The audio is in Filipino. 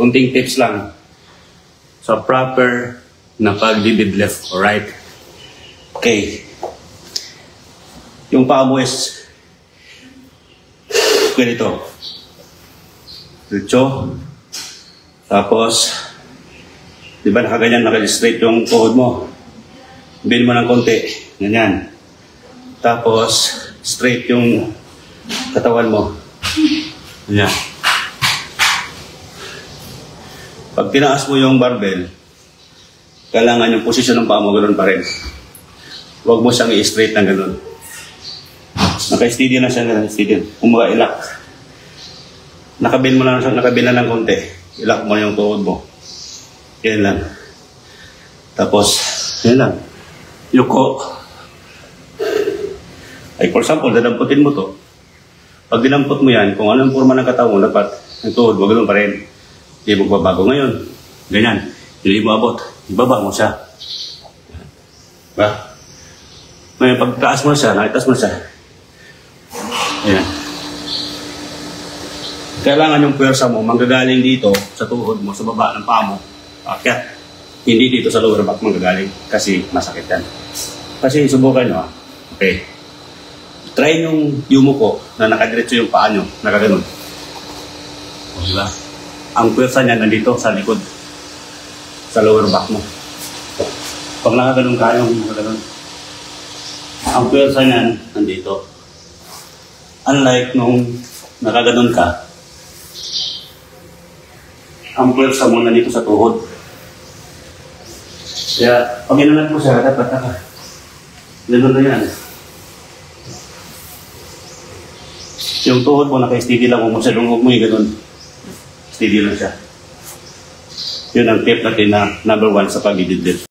Kunting tips lang sa proper na pag-libid left or right. Okay. Yung paa mo is ganito. Diretso. Tapos, di ba nakaganyan, naka-straight yung tuhod mo. Bend mo ng konti. Ganyan. Tapos, straight yung katawan mo. Ganyan. Pag tinaas mo yung barbell, kailangan yung posisyon ng paa mo ganoon pa rin. Huwag mo siyang i-straight na ganoon. Naka-steady na siya, naka-steady. Kumbaga, ilak. Nakabend mo lang, nakabend na ng konti. Ilak mo yung tuhod mo. Yan lang. Tapos, yan lang. Yuko. Ay, for example, dadamputin mo to. Pag dinampot mo yan, kung anong forma ng katawan mo, dapat ang tuhod mo ganoon pa rin. Hindi magbabago ngayon. Ganyan. Hindi mo abot. Ibaba mo siya. Ba? Ngayon, pag taas mo siya, nakitaas mo siya. Ayan. Kailangan yung pwersa mo manggagaling dito sa tuhod mo, sa baba ng paa mo. Akyat. Hindi dito sa lower back manggagaling. Kasi masakit yan. Kasi subukan nyo. Okay. Try yung yumuko na nakadiretso yung paa nyo. Nakaganon. Diba? Ang pwersa niya nandito sa likod. Sa lower back mo. Pag nakaganon ka, yung nakaganon. Ang pwersa niyan nandito. Unlike nung nakaganon ka, ang pwersa mo nandito sa tuhod. Kaya, pag inanat mo siya, dapat ganon na yan. Yung tuhod mo, naka-steady lang mo sa lungog mo, ganon. Steady lang siya. Yun ang tip natin na number 1 sa pag-libid left.